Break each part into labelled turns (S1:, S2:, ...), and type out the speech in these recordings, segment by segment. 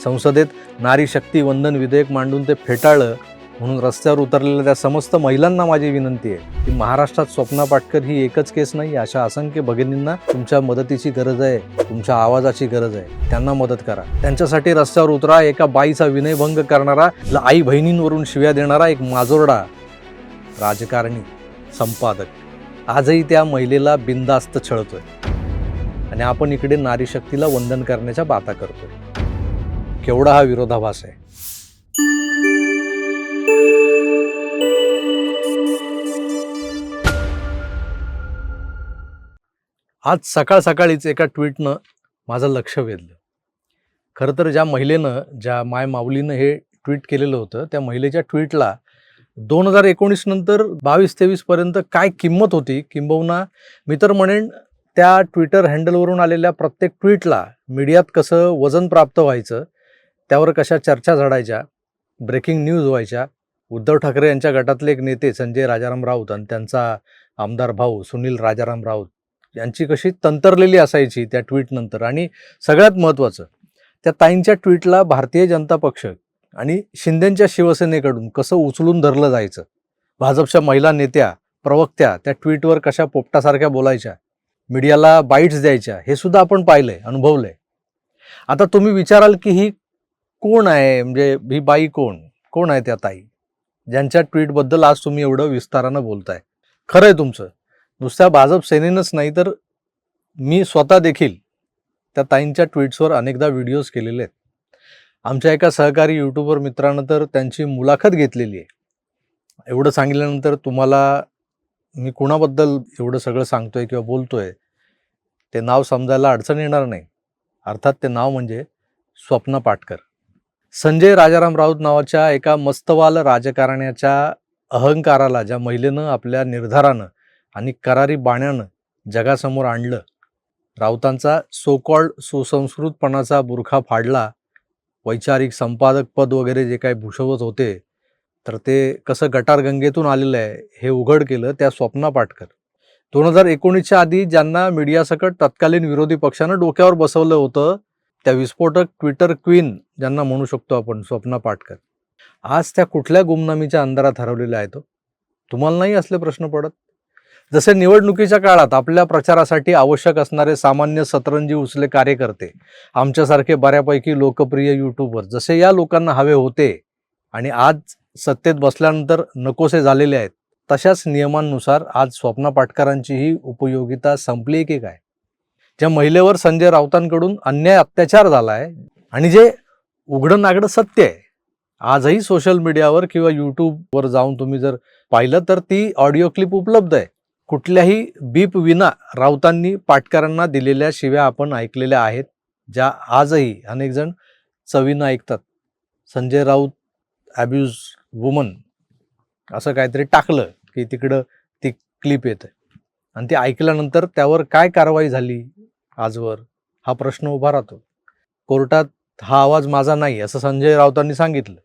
S1: संसदेत नारी शक्ती वंदन विधेयक मांडून ते फेटाळलं म्हणून रस्त्यावर उतरलेल्या त्या समस्त महिलांना माझी विनंती आहे की महाराष्ट्रात स्वप्ना पाटकर ही एकच केस नाही, अशा असंख्य भगिनींना तुमच्या मदतीची गरज आहे, तुमच्या आवाजाची गरज आहे. त्यांना मदत करा, त्यांच्यासाठी रस्त्यावर उतरा. एका बाईचा विनयभंग करणारा, आई बहिणींवरून शिव्या देणारा एक माजोरडा राजकारणी, संपादक आजही त्या महिलेला बिनधास्त छळतोय आणि आपण इकडे नारी शक्तीला वंदन करण्याच्या बाता करतोय. केवढा हा विरोधाभास आहे. आज सकाळ सकाळीच एका ट्विटनं माझं लक्ष वेधलं. खरं तर ज्या महिलेनं, ज्या माय माऊलीनं हे ट्विट केलेलं होतं, त्या महिलेच्या ट्विटला 2019 नंतर 22-23 पर्यंत काय किंमत होती, किंबहुना मी तर म्हणेन त्या ट्विटर हँडलवरून आलेल्या प्रत्येक ट्विटला मीडियात कसं वजन प्राप्त व्हायचं, त्यावर कशा चर्चा झडायच्या, ब्रेकिंग न्यूज व्हायच्या. उद्धव ठाकरे यांच्या गटातले एक नेते संजय राजाराम राऊत आणि त्यांचा आमदार भाऊ सुनील राजाराम राऊत यांची कशी तंतरलेली असायची त्या ट्विटनंतर. आणि सगळ्यात महत्त्वाचं, त्या ताईंच्या ट्विटला भारतीय जनता पक्ष आणि शिंदेंच्या शिवसेनेकडून कसं उचलून धरलं जायचं. भाजपच्या महिला नेत्या, प्रवक्त्या त्या ट्विटवर कशा पोपटासारख्या बोलायच्या, मीडियाला बाईट्स द्यायच्या, हे सुद्धा आपण पाहिलंय, अनुभवलंय. आता तुम्ही विचाराल की ही कोण आहे, म्हणजे ही बाई कोण आहे त्या ताई ज्यांच्या ट्विटबद्दल आज तुम्ही एवढं विस्तारानं बोलताय. खरं आहे तुमचं. नुसत्या भाजप सेनेनंच नाही तर मी स्वतः देखील त्या ताईंच्या ट्विट्सवर अनेकदा व्हिडिओज केलेले आहेत. आमच्या एका सहकारी यूट्यूबर मित्रानं तर त्यांची मुलाखत घेतलेली आहे. एवढं सांगितल्यानंतर तुम्हाला मी कुणाबद्दल एवढं सगळं सांगतोय किंवा बोलतोय ते नाव समजायला अडचण येणार नाही. अर्थात ते नाव म्हणजे स्वप्ना पाटकर. संजय राजाराम राऊत नावाच्या एका मस्तवाल राजकारण्याच्या अहंकाराला ज्या महिलेनं आपल्या निर्धारानं आणि करारी बाण्यानं जगासमोर आणलं, राऊतांचा सो कॉल्ड सुसंस्कृतपणाचा बुरखा फाडला, वैचारिक संपादक पद वगैरे जे काही भूषवत होते, तर ते कसं गटारगंगेतून आलेलं आहे हे उघड केलं त्या स्वप्ना पाटकर. 2019च्या आधी ज्यांना मीडियासकट तत्कालीन विरोधी पक्षानं डोक्यावर बसवलं होतं, त्या विस्फोटक ट्विटर क्वीन ज्यांना म्हणू शकतो आपण, स्वप्ना पाटकर, आज त्या कुठल्या गुमनामीच्या अंधारात हरवलेल्या आहेत? तुम्हाला नाही असले प्रश्न पडत? जसे निवडणुकीच्या काळात आपल्या प्रचारासाठी आवश्यक असणारे सामान्य सतरंजी उचले कार्यकर्ते, आमच्यासारखे बऱ्यापैकी लोकप्रिय यूट्यूबर जसे या लोकांना हवे होते आणि आज सत्तेत बसल्यानंतर नकोसे झालेले आहेत, तशाच नियमांनुसार आज स्वप्ना पाटकरांची ही उपयोगिता संपली की काय? ज्या महिलेवर संजय राऊतांकडून अन्याय अत्याचार झाला आहे आणि जे उघडं नागडं सत्य आहे, आजही सोशल मीडियावर किंवा यूट्यूबवर जाऊन तुम्ही जर पाहिलं तर ती ऑडिओ क्लिप उपलब्ध आहे. कुठल्याही बीप विना राऊतांनी पाटकरांना दिलेल्या शिव्या आपण ऐकलेल्या आहेत, ज्या आजही अनेक जण चवीनं ऐकतात. संजय राऊत ॲब्यूज वुमन असं काहीतरी टाकलं की तिकडं ती क्लिप येते आणि ती ऐकल्यानंतर त्यावर काय कारवाई झाली आजवर, हा प्रश्न उभा राहतो. कोर्टात हा आवाज माझा नाही असं संजय राऊतांनी सांगितलं.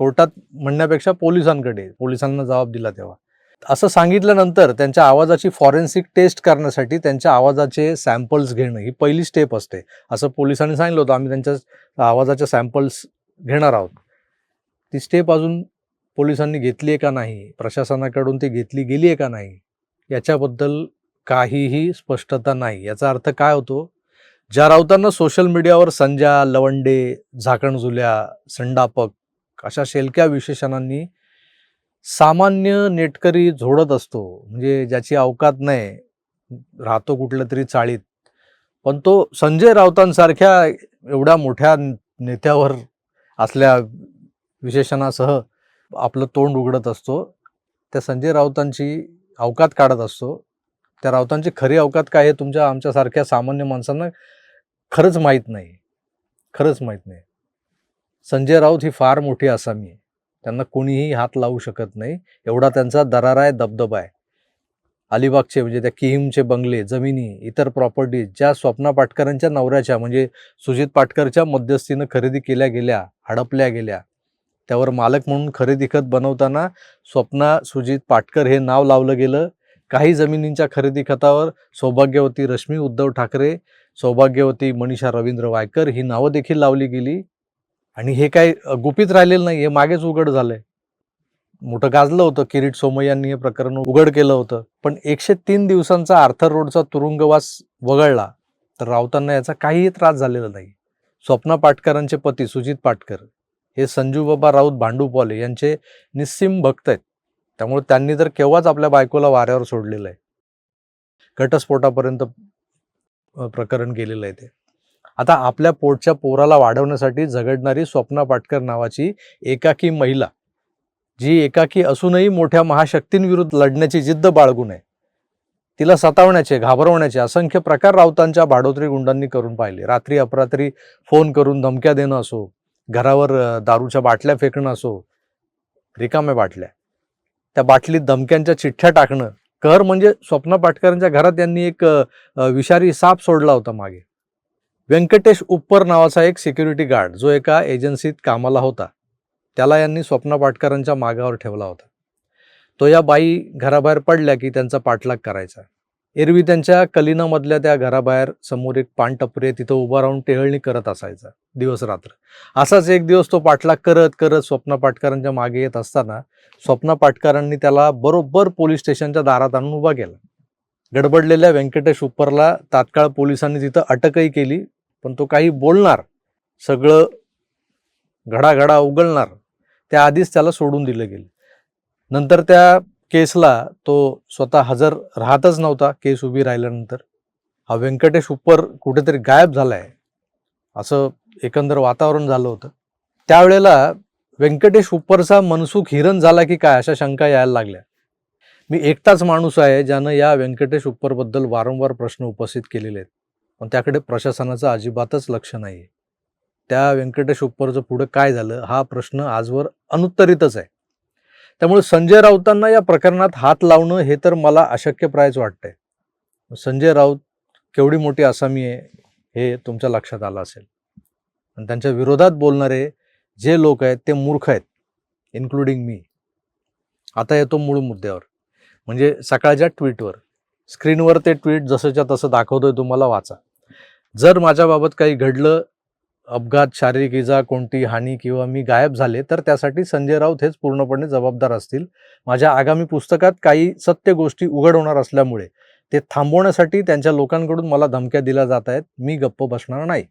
S1: कोर्टात म्हणण्यापेक्षा पोलिसांना जबाब दिला तेव्हा. असं सांगितल्यानंतर त्यांच्या आवाजाची फॉरेन्सिक टेस्ट करण्यासाठी त्यांच्या आवाजाचे सॅम्पल्स घेणं ही पहिली स्टेप असते. असं पोलिसांनी सांगितलं होतं, आम्ही त्यांच्या आवाजाच्या सॅम्पल्स घेणार आहोत. ती स्टेप अजून पोलिसांनी घेतली आहे का नाही, प्रशासनाकडून ती घेतली गेली आहे का नाही, याच्याबद्दल काहीही स्पष्टता नाही. याचा अर्थ काय होतो? ज्या राऊतांना सोशल मीडियावर संजा, लवंडे, झाकणझुल्या, संडापक अशा शेलक्या विशेषणांनी सामान्य नेटकरी झोडत असतो, म्हणजे ज्याची अवकात नाही, राहतो कुठल्या तरी चाळीत, पण तो संजय राऊतांसारख्या एवढ्या मोठ्या नेत्यावर असल्या विशेषणासह आपलं तोंड उघडत असतो. त्या संजय राऊतांची अवकात काढत असतो. त्या राऊतांची खरी अवकात काय हे तुमच्या आमच्यासारख्या सामान्य माणसांना खरंच माहीत नाही. संजय राऊत ही फार मोठी आसामी आहे. त्यांना कोणीही हात लावू शकत नाही, एवढा त्यांचा दरारा आहे, दबदबा आहे. अलिबागचे म्हणजे त्या किहीमचे बंगले, जमिनी, इतर प्रॉपर्टीज ज्या स्वप्ना पाटकरांच्या नवऱ्याच्या म्हणजे सुजित पाटकरच्या मध्यस्थीनं खरेदी केल्या गेल्या, हडपल्या गेल्या, त्यावर मालक म्हणून खरेदी खत बनवताना स्वप्ना सुजित पाटकर हे नाव लावलं गेलं. काही जमिनींच्या खरेदी खतावर सौभाग्यवती रश्मी उद्धव ठाकरे, सौभाग्यवती मनीषा रवींद्र वायकर ही नावं देखील लावली गेली. आणि हे काय गुपित राहिलेलं नाही, हे मागेच उघड झालंय. मोठं गाजलं होतं. किरीट सोमय्यांनी हे प्रकरण उघड केलं होतं. पण 103 दिवसांचा आर्थर रोडचा तुरुंगवास वगळला तर राऊतांना याचा काहीही त्रास झालेला नाही. स्वप्ना पाटकरांचे पती सुजित पाटकर हे संजूबाबा राऊत भांडूपवाले यांचे निस्सीम भक्त आहेत. त्यामुळे त्यांनी तर केव्हाच आपल्या बायकोला वाऱ्यावर सोडलेलं आहे. घटस्फोटापर्यंत प्रकरण गेलेलं आहे ते. आता आपल्या पोटच्या पोराला वाढवण्यासाठी झगडणारी स्वप्ना पाटकर नावाची एकाकी महिला, जी एकाकी असूनही मोठ्या महाशक्तींविरुद्ध लढण्याची जिद्द बाळगून आहे, तिला सतावण्याचे, घाबरवण्याचे असंख्य प्रकार राऊतांच्या भाडोत्री गुंडांनी करून पाहिले. रात्री अपरात्री फोन करून धमक्या देणं असो, घरावर दारूच्या बाटल्या फेकणं असो, रिकाम्या बाटल्या, त्या बाटलीत धमक्यांच्या चिठ्ठ्या टाकणं. कहर म्हणजे स्वप्ना पाटकरांच्या घरात यांनी एक विषारी साप सोडला होता मागे. व्यंकटेश उप्पर नावाचा एक सिक्युरिटी गार्ड जो एका एजन्सीत कामाला होता, त्याला यांनी स्वप्ना पाटकरांच्या मागावर ठेवला होता. तो या बाई घराबाहेर पडल्या की त्यांचा पाठलाग करायचा. एरवी त्यांच्या कलिनामधल्या त्या घराबाहेर समोर एक पान टपरी आहे, तिथं उभा राहून टेहळणी करत असायचा दिवस रात्र. असाच एक दिवस तो पाठलाग करत करत स्वप्ना पाटकरांच्या मागे येत असताना स्वप्ना पाटकरांनी त्याला बरोबर पोलीस स्टेशनच्या दारात आणून उभा केला. गडबडलेल्या व्यंकटेश उप्परला तात्काळ पोलिसांनी तिथं अटकही केली, पण तो काही बोलणार, सगळं घडाघडा उघडणार त्याआधीच त्याला सोडून दिलं गेलं. नंतर त्या केसला तो स्वतः हजर राहतच नव्हता. केस उभी राहिल्यानंतर हा व्यंकटेश उप्पर कुठेतरी गायब झालाय असं एकंदर वातावरण झालं होतं. त्यावेळेला व्यंकटेश उप्परचा मनसुख हिरण झाला की काय अशा शंका यायला लागल्या. मी एकटाच माणूस आहे ज्यानं या व्यंकटेश उप्परबद्दल वारंवार प्रश्न उपस्थित केलेले आहेत, पण त्याकडे प्रशासनाचं अजिबातच लक्ष नाही आहे. त्या व्यंकटेश उप्परचं पुढं काय झालं हा प्रश्न आजवर अनुत्तरितच आहे. त्यामुळे संजय राऊतांना या प्रकरणात हात लावणं हे तर मला अशक्यप्रायच वाटतंय. संजय राऊत केवढी मोठी आसामी आहे हे तुमच्या लक्षात आलं असेल. आणि त्यांच्या विरोधात बोलणारे जे लोक आहेत ते मूर्ख आहेत, इन्क्लुडिंग मी. आता येतो मूळ मुद्द्यावर, म्हणजे सकाळच्या ट्विटवर. स्क्रीनवर ते ट्विट जसंच्या तसं दाखवतोय, तुम्हाला वाचा. जर माझ्याबाबत काही घडलं, अपघात, शारीरिक इजा, कोणती हानी किंवा मी गायब झाले तर त्यासाठी संजय राऊत हेच पूर्णपणे जबाबदार असतील. माझ्या आगामी पुस्तकात काही सत्य गोष्टी उघड होणार असल्यामुळे ते थांबवण्यासाठी त्यांच्या लोकांकडून मला धमक्या दिल्या जात आहेत. मी गप्प बसणार नाही.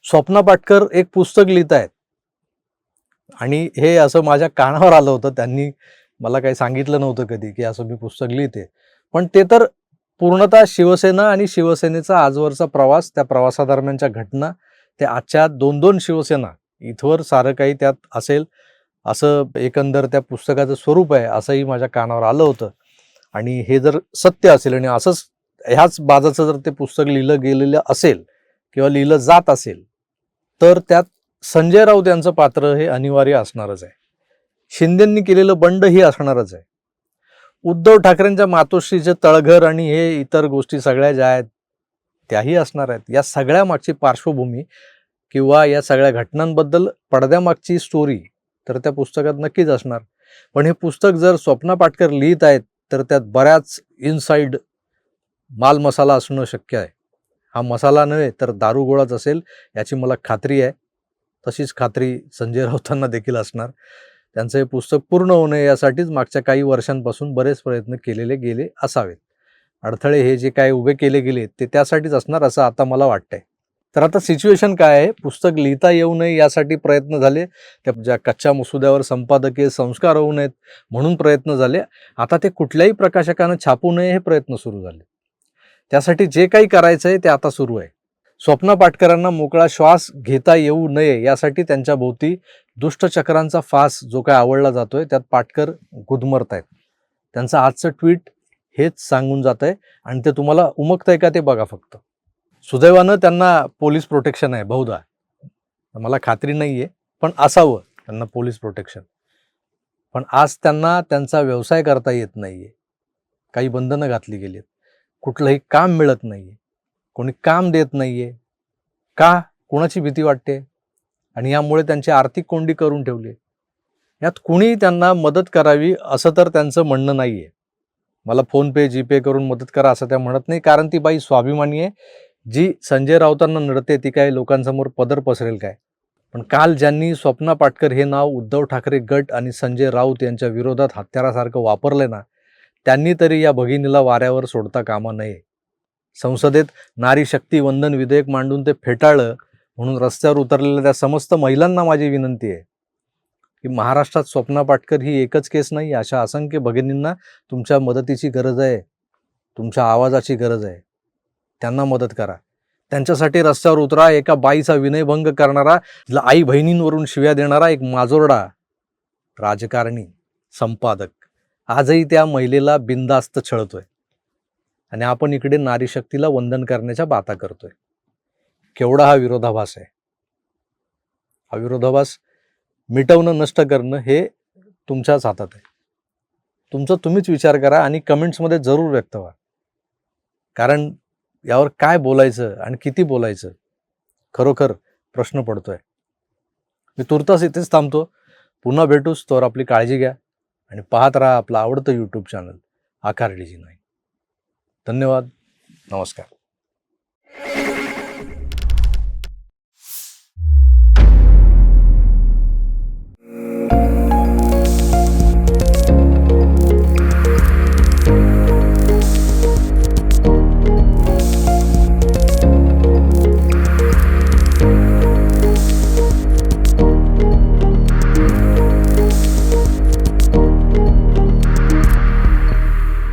S1: स्वप्ना पाटकर एक पुस्तक लिहित आहेत आणि हे असं माझ्या कानावर आलं होतं. त्यांनी मला काही सांगितलं नव्हतं कधी की असं मी पुस्तक लिहिते. पण ते तर पूर्णतः शिवसेना आणि शिवसेनेचा आजवरचा प्रवास, त्या प्रवासादरम्यानच्या घटना, त्या आजच्या 2-2 शिवसेना, इथवर सारं काही त्यात असेल असं एकंदर त्या पुस्तकाचं स्वरूप आहे असंही माझ्या कानावर आलं होतं. आणि हे जर सत्य असेल आणि असंच ह्याच बाजाचं जर ते पुस्तक लिहिलं गेलेलं असेल किंवा लिहिलं जात असेल तर त्यात संजय राऊत यांचं पात्र हे अनिवार्य असणारच आहे. शिंदेंनी केलेलं बंड ही असणारच आहे. उद्धव ठाकरेंच्या मातोश्रीचे तळघर आणि हे इतर गोष्टी सगळ्या ज्या आहेत त्याही असणार आहेत. या सगळ्या मागची पार्श्वभूमी किंवा या सगळ्या घटनांबद्दल पडद्यामागची स्टोरी तर त्या पुस्तकात नक्कीच असणार. पण हे पुस्तक जर स्वप्ना पाटकर लिहित आहेत तर त्यात बऱ्याच इनसाइड माल मसाला असणं शक्य आहे. हा मसाला नव्हे तर दारुगोळाच असेल याची मला खात्री आहे. तशीच खात्री संजय राऊतांना देखील असणार. त्यांचं हे पुस्तक पूर्ण होऊ नये यासाठीच मागच्या काही वर्षांपासून बरेच प्रयत्न केलेले गेले असावेत. अडथळे हे जे काय उभे केले गेले ते त्यासाठीच असणार असं आता मला वाटतंय. तर आता सिच्युएशन काय आहे, पुस्तक लिहिता येऊ नये यासाठी प्रयत्न झाले, त्या ज्या कच्च्या मसुद्यावर संपादकीय संस्कार होऊ नयेत म्हणून प्रयत्न झाले. आता ते कुठल्याही प्रकाशकानं छापू नये हे प्रयत्न सुरू झाले. त्यासाठी जे काही करायचं आहे ते आता सुरू आहे. स्वप्ना पाटकरांना मोकळा श्वास घेता येऊ नये यासाठी त्यांच्या भोवती दुष्टचक्रांचा फास जो काय आवडला जातोय त्यात पाटकर गुदमरत आहेत. त्यांचं आजचं ट्विट हेच सांगून जात आहे आणि ते तुम्हाला उमगतंय का ते बघा फक्त. सुदैवानं त्यांना पोलीस प्रोटेक्शन आहे बहुधा, मला खात्री नाही आहे, पण असावं त्यांना पोलीस प्रोटेक्शन. पण आज त्यांना त्यांचा व्यवसाय करता येत नाही आहे. काही बंधनं घातली गेली आहेत. कुठलंही काम मिळत नाही आहे. कोणी काम देत नाही आहे. का? कोणाची भीती वाटते? आणि यामुळे त्यांची आर्थिक कोंडी करून ठेवली आहे. यात कुणी त्यांना मदत करावी असं तर त्यांचं म्हणणं नाही आहे. मला फोनपे, जीपे करून मदत करा असं त्या म्हणत नाही, कारण ती बाई स्वाभिमानी आहे. जी संजय राऊतांना नडते ती काय लोकांसमोर पदर पसरेल काय? पण काल ज्यांनी स्वप्ना पाटकर हे नाव उद्धव ठाकरे गट आणि संजय राऊत यांच्या विरोधात हत्यारासारखं वापरले ना, त्यांनी तरी या भगिनीला वाऱ्यावर सोडता कामा नये. संसदेत नारी शक्ती वंदन विधेयक मांडून ते फेटाळलं म्हणून रस्त्यावर उतरलेल्या त्या समस्त महिलांना माझी विनंती आहे की महाराष्ट्रात स्वप्ना पाटकर ही एकच केस नाही, अशा असंख्य भगिनींना तुमच्या मदतीची गरज आहे, तुमच्या आवाजाची गरज आहे. त्यांना मदत करा, त्यांच्यासाठी रस्त्यावर उतरा. एका बाईचा विनयभंग करणारा, तिला आई बहिणींवरून शिव्या देणारा एक माजोरडा राजकारणी, संपादक आजही त्या महिलेला बिनधास्त छळतोय आणि आपण इकडे नारी शक्तीला वंदन करण्याच्या बाता करतोय. केवढा हा विरोधाभास आहे. हा विरोधाभास मिटवणं, नष्ट करणं हे तुमच्याच हातात आहे. तुमचा तुम्हीच विचार करा आणि कमेंट्समध्ये जरूर व्यक्त व्हा. कारण यावर काय बोलायचं आणि किती बोलायचं, खरोखर प्रश्न पडतोय. मी तुर्तास इथेच थांबतो. पुन्हा भेटूच. तोवर आपली काळजी घ्या आणि पाहत राहा आपलं आवडतं यूट्यूब चॅनल आकार DG9. धन्यवाद. नमस्कार.